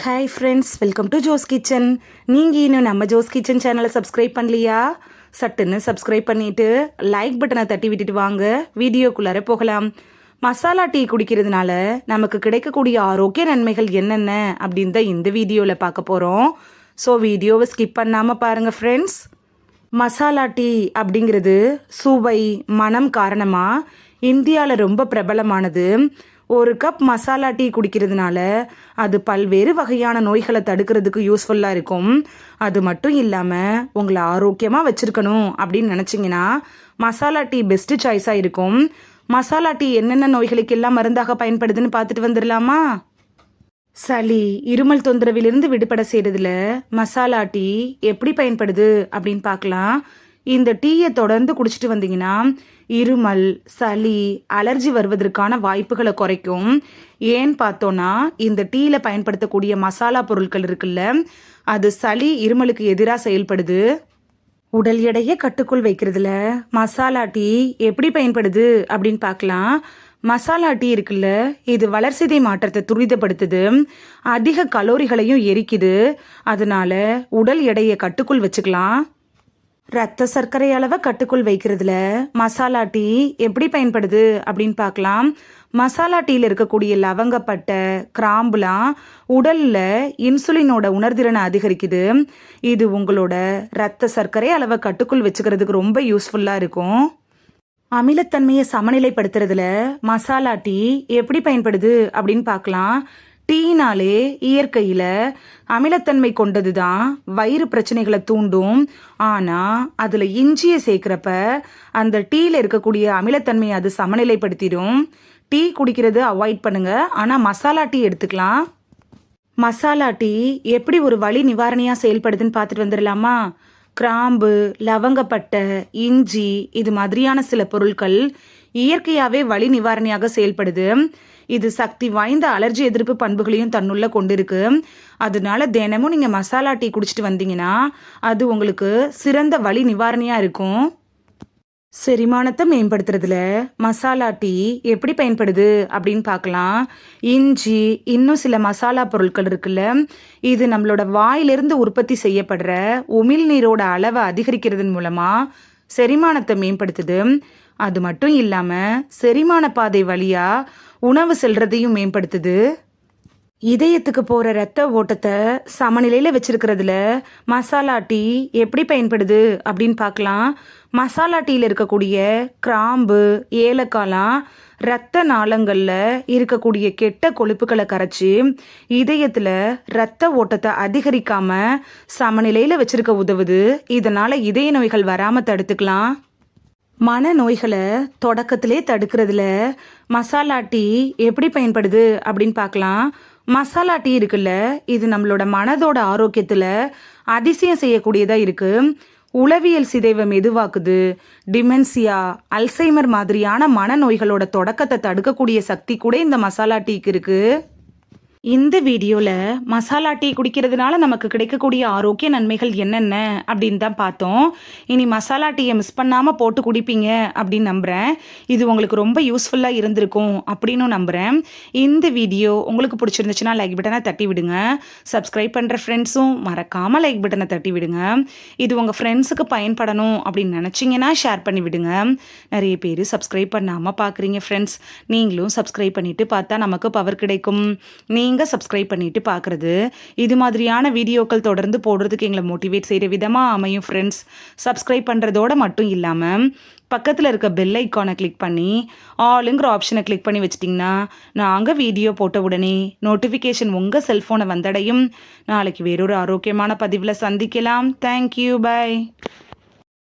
Hi friends, welcome to Jo's kitchen. நீங்கள் இன்னும் நம்ம ஜோஸ் கிச்சன் சேனலை சப்ஸ்கிரைப் பண்ணலையா? சட்டுன்னு சப்ஸ்கிரைப் பண்ணிவிட்டு லைக் பட்டனை தட்டி விட்டுட்டு வாங்க, வீடியோக்குள்ளார போகலாம். மசாலா டீ குடிக்கிறதுனால நமக்கு கிடைக்கக்கூடிய ஆரோக்கிய நன்மைகள் என்னென்ன அப்படின்னு தான் இந்த வீடியோவில் பார்க்க போகிறோம். ஸோ வீடியோவை ஸ்கிப் பண்ணாமல் பாருங்கள் ஃப்ரெண்ட்ஸ். மசாலா டீ அப்படிங்கிறது சுவை மனம் காரணமாக இந்தியாவில் ரொம்ப பிரபலமானது. ஒரு கப் மசாலா டீ குடிக்கிறதுனால அது பல்வேறு வகையான நோய்களை தடுக்கிறதுக்கு யூஸ்ஃபுல்லாக இருக்கும். அது மட்டும் இல்லாமல் உங்களை ஆரோக்கியமாக வச்சுருக்கணும் அப்படின்னு நினச்சிங்கன்னா மசாலா டீ பெஸ்ட்டு சாய்ஸாக இருக்கும். மசாலா டீ என்னென்ன நோய்களுக்கு எல்லாம் மருந்தாக பயன்படுதுன்னு பார்த்துட்டு வந்துடலாமா? சளி இருமல் தொந்தரவிலிருந்து விடுபட செய்கிறதுல மசாலா டீ எப்படி பயன்படுது அப்படின்னு பார்க்கலாம். இந்த டீயை தொடர்ந்து குடிச்சிட்டு வந்தீங்கன்னா இருமல், சளி, அலர்ஜி வருவதற்கான வாய்ப்புகளை குறைக்கும். ஏன்னு பார்த்தோன்னா இந்த டீயில் பயன்படுத்தக்கூடிய மசாலா பொருட்கள் இருக்குல்ல, அது சளி இருமலுக்கு எதிராக செயல்படுது. உடல் எடையை கட்டுக்குள் வைக்கிறதுல மசாலா டீ எப்படி பயன்படுது அப்படின்னு பார்க்கலாம். மசாலா டீ இருக்குல்ல, இது வளர்சிதை மாற்றத்தை துரிதப்படுத்துது, அதிக கலோரிகளையும் எரிக்குது. அதனால உடல் எடையை கட்டுக்குள் வச்சுக்கலாம். ரத்த சர்க்கரை அளவை கட்டுக்குள் வைக்கிறதுல மசாலா டீ எப்படி பயன்படுது அப்படின்னு பார்க்கலாம். மசாலா டீயில் இருக்கக்கூடிய லவங்கப்பட்டை, கிராம்புலாம் உடலில் இன்சுலினோட உணர்திறனை அதிகரிக்குது. இது உங்களோட ரத்த சர்க்கரை அளவை கட்டுக்குள் வச்சுக்கிறதுக்கு ரொம்ப யூஸ்ஃபுல்லாக இருக்கும். அமிலத்தன்மையை சமநிலைப்படுத்துறதுல மசாலா டீ எப்படி பயன்படுது அப்படின்னு பார்க்கலாம். டீனாலே இயற்கையில் அமிலத்தன்மை கொண்டது தான் வயிறு பிரச்சனைகளை தூண்டும். ஆனால் அதில் இஞ்சியை சேர்க்குறப்ப அந்த டீயில் இருக்கக்கூடிய அமிலத்தன்மையை அது சமநிலைப்படுத்திடும். டீ குடிக்கிறது அவாய்ட் பண்ணுங்க, ஆனால் மசாலா டீ எடுத்துக்கலாம். மசாலா டீ எப்படி ஒரு வலி நிவாரணியாக செயல்படுதுன்னு பார்த்துட்டு வந்துடலாமா? கிராம்பு, லவங்கப்பட்டை, இஞ்சி இது மாதிரியான சில பொருட்கள் இயற்கையாகவே வலி நிவாரணியாக செயல்படுது. இது சக்தி வாய்ந்த அலர்ஜி எதிர்ப்பு பண்புகளையும் தன்னுள்ள கொண்டிருக்கு. அதனால தினமும் நீங்கள் மசாலா டீ குடிச்சிட்டு வந்தீங்கன்னா அது உங்களுக்கு சிறந்த வலி நிவாரணியாக இருக்கும். செரிமானத்தை மேம்படுத்துறதுல மசாலா டீ எப்படி பயன்படுது அப்படின்னு பார்க்கலாம். இஞ்சி இன்னும் சில மசாலா பொருட்கள் இருக்குல்ல, இது நம்மளோட வாயிலிருந்து உற்பத்தி செய்யப்படுற உமிழ்நீரோட அளவை அதிகரிக்கிறதன் மூலமாக செரிமானத்தை மேம்படுத்துது. அது மட்டும் இல்லாமல் செரிமான பாதை வழியாக உணவு செல்றதையும் மேம்படுத்துது. இதயத்துக்கு போகிற ரத்த ஓட்டத்தை சமநிலையில் வச்சிருக்கிறதுல மசாலா டீ எப்படி பயன்படுது அப்படின்னு பார்க்கலாம். மசாலா டீயில் இருக்கக்கூடிய கிராம்பு, ஏலக்காய்லாம் இரத்த நாளங்களில் இருக்கக்கூடிய கெட்ட கொழுப்புகளை கரைச்சி இதயத்தில் இரத்த ஓட்டத்தை அதிகரிக்காமல் சமநிலையில் வச்சிருக்க உதவுது. இதனால் இதய நோய்கள் வராமல் தடுத்துக்கலாம். மன நோய்களை தொடக்கத்திலே தடுக்கிறதுல மசாலா டீ எப்படி பயன்படுது அப்படின்னு பார்க்கலாம். மசாலா டீ இருக்குல்ல, இது நம்மளோட மனதோட ஆரோக்கியத்தில் அதிசயம் செய்யக்கூடியதாக இருக்குது. உளவியல் சிதைவை மெதுவாக்குது. டிமென்சியா, அல்சைமர் மாதிரியான மனநோய்களோட தொடக்கத்தை தடுக்கக்கூடிய சக்தி கூட இந்த மசாலா டீக்கு இருக்குது. இந்த வீடியோவில் மசாலா டீ குடிக்கிறதுனால நமக்கு கிடைக்கக்கூடிய ஆரோக்கிய நன்மைகள் என்னென்ன அப்படின்னு தான் பார்த்தோம். இனி மசாலா டீயை மிஸ் பண்ணாமல் போட்டு குடிப்பீங்க அப்படின்னு நம்புகிறேன். இது உங்களுக்கு ரொம்ப யூஸ்ஃபுல்லாக இருந்திருக்கும் அப்படின்னு நம்புகிறேன். இந்த வீடியோ உங்களுக்கு பிடிச்சிருந்துச்சுன்னா லைக் பட்டனை தட்டி விடுங்க. சப்ஸ்கிரைப் பண்ணுற ஃப்ரெண்ட்ஸும் மறக்காமல் லைக் பட்டனை தட்டி விடுங்க. இது உங்கள் ஃப்ரெண்ட்ஸுக்கு பயன்படணும் அப்படின்னு நினச்சிங்கன்னா ஷேர் பண்ணி விடுங்க. நிறைய பேர் சப்ஸ்கிரைப் பண்ணாமல் பார்க்குறீங்க ஃப்ரெண்ட்ஸ். நீங்களும் சப்ஸ்கிரைப் பண்ணிவிட்டு பார்த்தா நமக்கு பவர் கிடைக்கும். நீங்கள் சப்ஸ்கிரைப் பண்ணிட்டு பார்க்குறது இது மாதிரியான வீடியோக்கள் தொடர்ந்து போடுறதுக்கு எங்களை மோட்டிவேட் செய்கிற விதமாக அமையும் ஃப்ரெண்ட்ஸ். சப்ஸ்கிரைப் பண்ணுறதோடு மட்டும் இல்லாமல் பக்கத்தில் இருக்க பெல் ஐக்கானை கிளிக் பண்ணி ஆளுங்கிற ஆப்ஷனை கிளிக் பண்ணி வச்சிட்டிங்கன்னா நாங்கள் வீடியோ போட்ட உடனே நோட்டிஃபிகேஷன் உங்கள் செல்ஃபோனை வந்தடையும். நாளைக்கு வேறொரு ஆரோக்கியமான பதிவில் சந்திக்கலாம். Thank you, by.